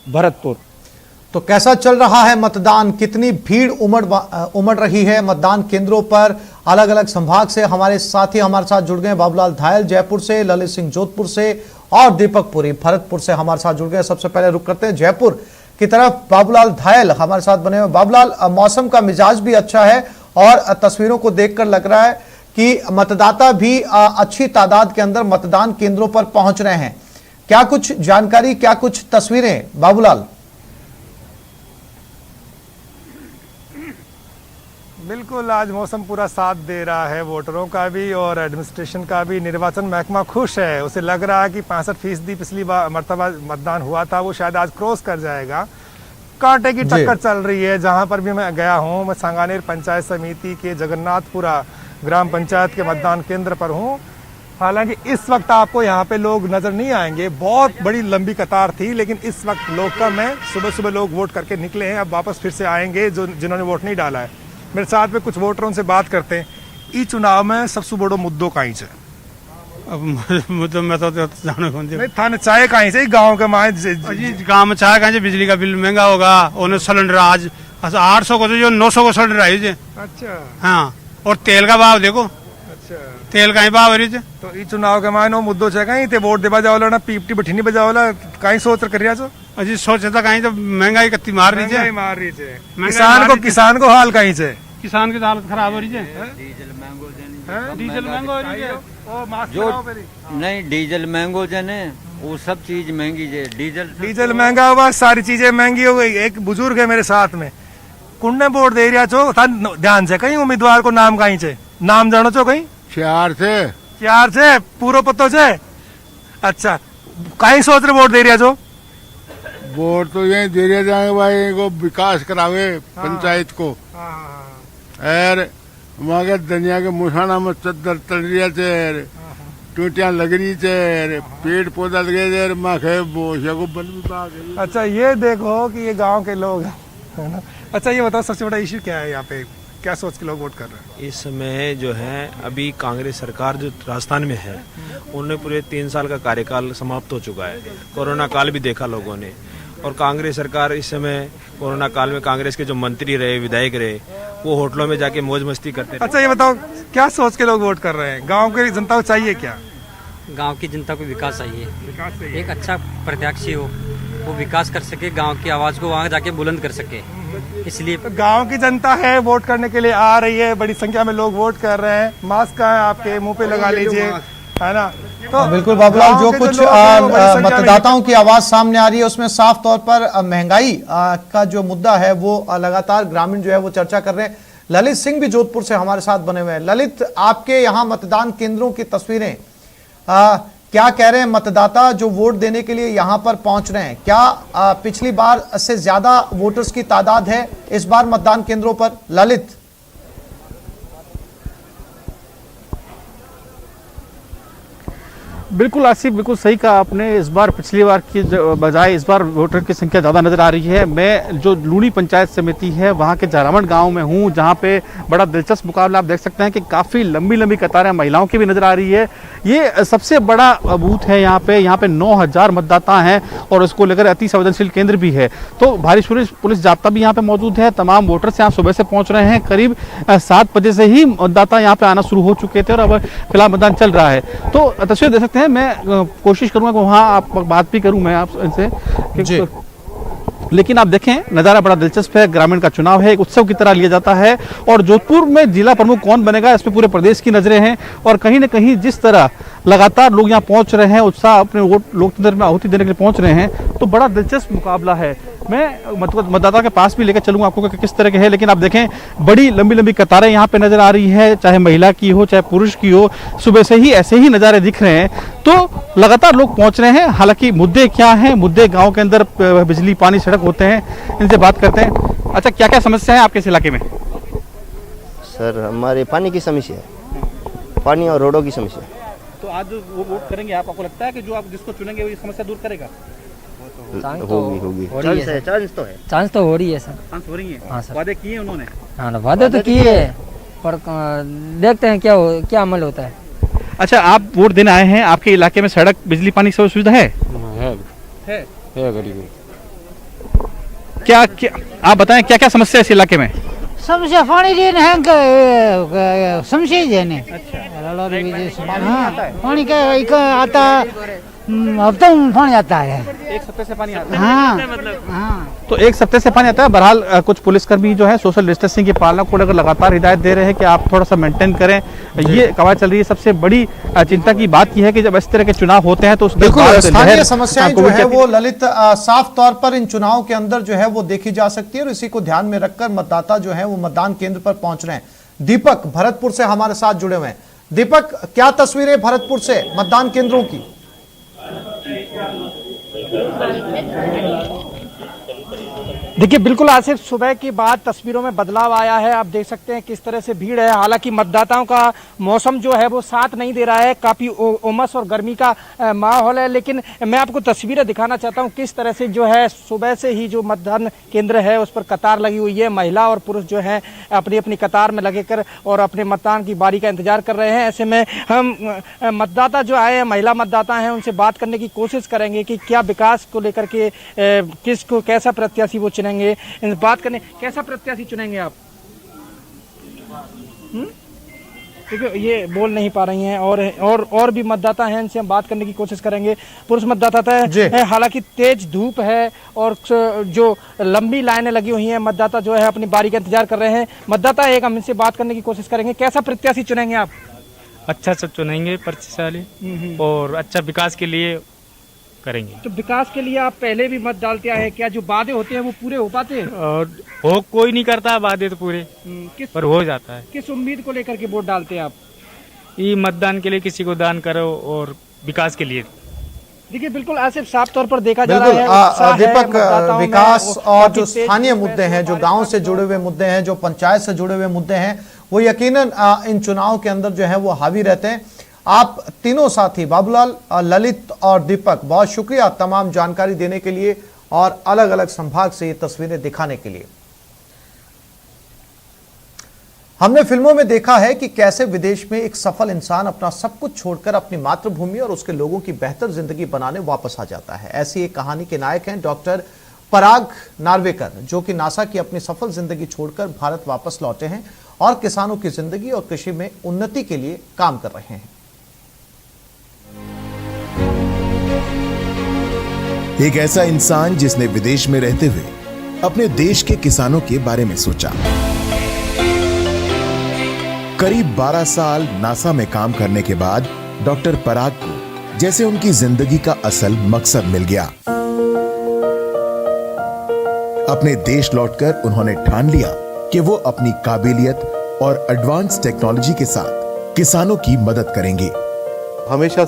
भरतपुर। तो कैसा चल रहा है मतदान, कितनी भीड़ उमड़ रही है मतदान केंद्रों पर। अलग अलग संभाग से हमारे साथी हमारे साथ जुड़ गए। बाबूलाल धायल जयपुर से, ललित सिंह जोधपुर से और दीपक पुरी भरतपुर से हमारे साथ जुड़ गए। सबसे पहले रुक करते हैं जयपुर की तरफ। बाबूलाल धायल हमारे साथ बने हुए। बाबूलाल, मौसम का मिजाज भी अच्छा है और तस्वीरों को देखकर लग रहा है कि मतदाता भी अच्छी तादाद के अंदर मतदान केंद्रों पर पहुंच रहे हैं। क्या कुछ जानकारी, क्या कुछ तस्वीरें बाबूलाल? बिल्कुल, आज मौसम पूरा साथ दे रहा है, वोटरों का भी और एडमिनिस्ट्रेशन का भी। निर्वाचन महकमा खुश है, उसे लग रहा है कि 65% पिछली बार मरतबा मतदान हुआ था वो शायद आज क्रॉस कर जाएगा। कांटे की टक्कर चल रही है। जहां पर भी मैं गया हूं, मैं सांगानेर पंचायत समिति के जगन्नाथपुरा ग्राम पंचायत के मतदान केंद्र पर हूं। हालांकि इस वक्त आपको यहाँ पे लोग नजर नहीं आएंगे, बहुत बड़ी लंबी कतार थी, लेकिन इस वक्त लोग कम है। सुबह सुबह लोग वोट करके निकले हैं, अब वापस फिर से आएंगे जिन्होंने वोट नहीं डाला है। मेरे साथ में कुछ वोटरों से बात करते हैं। ई चुनाव में सबसे बड़ो मुद्दों कहीं से? अब मुद्दों में तो जाने कौन नहीं थाने चाहे कहीं से गांव के माए गाँव में चाहे कहीं से बिजली का बिल महंगा होगा। उन्हें सिलेंडर आज 800 को तो जो 900 को सिलेंडर आई जे। अच्छा हाँ, और तेल का भाव देखो। अच्छा, तेल का ही भाव है रीचे। तो ई चुनाव के मायने मुद्दों से कहीं ते वोट देवा जाओला ना पीपटी बठीनी बजाओला कहीं सोच कर रिया छो? अजी सोचता कहीं तो महंगाई कत्ती मार रही है। किसान को हाल कहीं से? किसान की हालत खराब हो रही है। डीजल महंगो डीजल महंगा हो रही है। जो नहीं डीजल महंगो जने वो सब चीज महंगी है। डीजल महंगा हुआ, सारी चीजें महंगी हो गई। एक बुजुर्ग है मेरे साथ में, कुंडे वोट दे रिया छो ध्यान से, कहीं उम्मीदवार को नाम कहीं से नाम जानो छो? कहीं चार से पूरा पत्तो से। अच्छा, कहीं सोच रहे वोट दे रिया छो? वोट तो यही दे रहे जाएंगे भाई को विकास करावे पंचायत को। और वहाँ के दुनिया के मुसाना में चद्दर तल रही थे, टूटियां लग रही थे, पेड़ पौधा लगे थे, माँ खे को बन भी। अच्छा, ये देखो कि ये गांव के लोग है ना। अच्छा, ये बताओ सबसे बड़ा इश्यू क्या है यहाँ पे, क्या सोच के लोग वोट कर रहे हैं? इस समय जो है अभी कांग्रेस सरकार जो राजस्थान में है, उन्हें पूरे 3 साल का कार्यकाल समाप्त हो चुका है। कोरोना काल भी देखा लोगों ने, और कांग्रेस सरकार इस समय कोरोना काल में कांग्रेस के जो मंत्री रहे, विधायक रहे, वो होटलों में जाके मौज मस्ती करते। अच्छा, ये बताओ क्या सोच के लोग वोट कर रहे हैं? गांव की जनता को चाहिए क्या? गांव की जनता को विकास चाहिए। एक अच्छा प्रत्याशी हो, वो विकास कर सके, गांव की आवाज को वहां जाके बुलंद कर सके। इसलिए तो गांव की जनता है, वोट करने के लिए आ रही है, बड़ी संख्या में लोग वोट कर रहे हैं। मास्क है आपके मुंह पे लगा लीजिए, है ना। तो बिल्कुल बाबूलाल, जो कुछ मतदाताओं की आवाज सामने आ रही है उसमें साफ तौर पर महंगाई का जो मुद्दा है वो लगातार ग्रामीण जो है वो चर्चा कर रहे हैं। ललित सिंह भी जोधपुर से हमारे साथ बने हुए हैं। ललित, आपके यहाँ मतदान केंद्रों की तस्वीरें, क्या कह रहे हैं मतदाता जो वोट देने के लिए यहाँ पर पहुंच रहे हैं? क्या पिछली बार से ज्यादा वोटर्स की तादाद है इस बार मतदान केंद्रों पर? ललित, बिल्कुल आसिफ, बिल्कुल सही कहा आपने। इस बार पिछली बार की बजाय इस बार वोटर की संख्या ज़्यादा नज़र आ रही है। मैं जो लूणी पंचायत समिति है वहाँ के जारावण गांव में हूँ, जहाँ पे बड़ा दिलचस्प मुकाबला आप देख सकते हैं कि काफ़ी लंबी लंबी कतारें महिलाओं की भी नज़र आ रही है। ये सबसे बड़ा बूथ है यहाँ पे 9,000 मतदाता हैं और इसको लेकर अति संवेदनशील केंद्र भी है। तो भारी पुलिस जाब्ता भी यहाँ पे मौजूद है। तमाम वोटर्स यहाँ सुबह से पहुँच रहे हैं। करीब 7 बजे से ही मतदाता यहाँ पे आना शुरू हो चुके थे और अब फिलहाल मतदान चल रहा है। तो तस्वीर देख सकते हैं। मैं कोशिश करूंगा कि वहां आप बात भी करूं मैं आपसे, लेकिन आप देखें नज़ारा बड़ा दिलचस्प है। ग्रामीण का चुनाव है, एक उत्सव की तरह लिया जाता है और जोधपुर में जिला प्रमुख कौन बनेगा इस पर पूरे प्रदेश की नजरें हैं। और कहीं ना कहीं जिस तरह लगातार लोग यहाँ पहुंच रहे हैं, उत्साह अपने वोट लोकतंत्र में आहुति देने के लिए पहुंच रहे हैं, तो बड़ा दिलचस्प मुकाबला है। मैं मतदाता के पास भी लेकर चलूंगा आपको कि किस तरह के है, लेकिन आप देखें बड़ी लंबी लंबी कतारें यहाँ पे नजर आ रही है, चाहे महिला की हो चाहे पुरुष की हो। सुबह से ही ऐसे ही नज़ारे दिख रहे हैं, तो लगातार लोग पहुंच रहे हैं। हालांकि मुद्दे क्या हैं? मुद्दे गाँव के अंदर बिजली, पानी, सड़क होते हैं, इनसे बात करते हैं। अच्छा, क्या क्या समस्या है आपके इस इलाके में? सर, हमारे पानी की समस्या है, पानी और रोडों की समस्या। तो आज जो वोट करेंगे आपको लगता है कि जो आप जिसको चुनेंगे वो ये समस्या दूर करेगा? होगी चांस तो हो रही है सर। चांस हो रही है। हाँ सर, वादे किए उन्होंने। हाँ, वादे तो किए है, पर देखते हैं क्या अमल होता है। अच्छा, आप वोट देने आए हैं, आपके इलाके में सड़क, बिजली, पानी की सुविधा है? है गरीब। क्या आप बताएं क्या क्या समस्या है इस इलाके में? समस्या पानी देने हैं समस्या ही देने। हाँ पानी का आता हफ्ता में पानी आता है। एक सप्ताह से पानी आता है। हाँ तो एक सप्ताह से पानी आता है। बहरहाल कुछ पुलिसकर्मी जो है सोशल डिस्टेंसिंग की पालना को लेकर लगातार हिदायत दे रहे हैं कि आप थोड़ा सा मेंटेन करें। ये कवायद चल रही है। सबसे बड़ी चिंता की बात यह है कि जब इस तरह के चुनाव होते हैं तो उसके बिल्कुल स्थानीय समस्याएं जो है वो ललित साफ तौर पर इन चुनाव के अंदर जो है वो देखी जा सकती है और इसी को ध्यान में रखकर मतदाता जो है वो मतदान केंद्र पर पहुंच रहे हैं। दीपक भरतपुर से हमारे साथ जुड़े हुए हैं। दीपक, क्या तस्वीरें भरतपुर से मतदान केंद्रों की? देखिए बिल्कुल आसिफ, सुबह की बाद तस्वीरों में बदलाव आया है। आप देख सकते हैं किस तरह से भीड़ है। हालांकि मतदाताओं का मौसम जो है वो साथ नहीं दे रहा है, काफ़ी उमस और गर्मी का माहौल है। लेकिन मैं आपको तस्वीरें दिखाना चाहता हूं किस तरह से जो है सुबह से ही जो मतदान केंद्र है उस पर कतार लगी हुई है। महिला और पुरुष जो है अपनी अपनी कतार में लगे कर और अपने मतदान की बारी का इंतजार कर रहे हैं। ऐसे में हम मतदाता जो आए हैं, महिला मतदाता हैं, उनसे बात करने की कोशिश करेंगे कि क्या विकास को लेकर के किसको कैसा प्रत्याशी वो चुनेंगे। बात करने कैसा प्रत्याशी चुनेंगे आप? क्योंकि ये बोल नहीं पा रही हैं और भी मतदाता हैं, इनसे हम बात करने की कोशिश करेंगे। पुरुष मतदाता है, हालांकि तेज धूप है और जो लंबी लाइनें लगी हुई हैं, मतदाता जो है अपनी बारी का इंतजार कर रहे हैं। मतदाता एक, हम इनसे बात करने की कोशिश करेंगे। कैसा प्रत्याशी चुनेंगे आप? अच्छा सब चुनेंगे, प्रतिशाली और अच्छा विकास के लिए करेंगे। तो विकास के लिए आप पहले भी मत डालते आए, क्या जो वादे होते हैं वो पूरे हो पाते हैं? और हो कोई नहीं करता वादे तो पूरे, पर हो जाता है। किस उम्मीद को लेकर के वोट डालते हैं आप? ये मतदान के लिए किसी को दान करो और विकास के लिए। देखिए बिल्कुल आसिफ, साफ तौर पर देखा जा रहा है दीपक, विकास और जो स्थानीय मुद्दे हैं, जो गांव से जुड़े हुए मुद्दे हैं, जो पंचायत से जुड़े हुए मुद्दे हैं, वो यकीनन इन चुनाव के अंदर जो है वो हावी रहते हैं। आप तीनों साथी बाबूलाल, ललित और दीपक, बहुत शुक्रिया तमाम जानकारी देने के लिए और अलग अलग संभाग से ये तस्वीरें दिखाने के लिए। हमने फिल्मों में देखा है कि कैसे विदेश में एक सफल इंसान अपना सब कुछ छोड़कर अपनी मातृभूमि और उसके लोगों की बेहतर जिंदगी बनाने वापस आ जाता है। ऐसी एक कहानी के नायक हैं डॉक्टर पराग नार्वेकर, जो कि नासा की अपनी सफल जिंदगी छोड़कर भारत वापस लौटे हैं और किसानों की जिंदगी और कृषि में उन्नति के लिए काम कर रहे हैं। एक ऐसा इंसान जिसने विदेश में रहते हुए अपने देश के किसानों के बारे में सोचा। करीब 12 साल नासा में काम करने के बाद डॉक्टर पराग को जैसे उनकी जिंदगी का असल मकसद मिल गया। अपने देश लौटकर उन्होंने ठान लिया कि वो अपनी काबिलियत और एडवांस टेक्नोलॉजी के साथ किसानों की मदद करेंगे। हमेशा से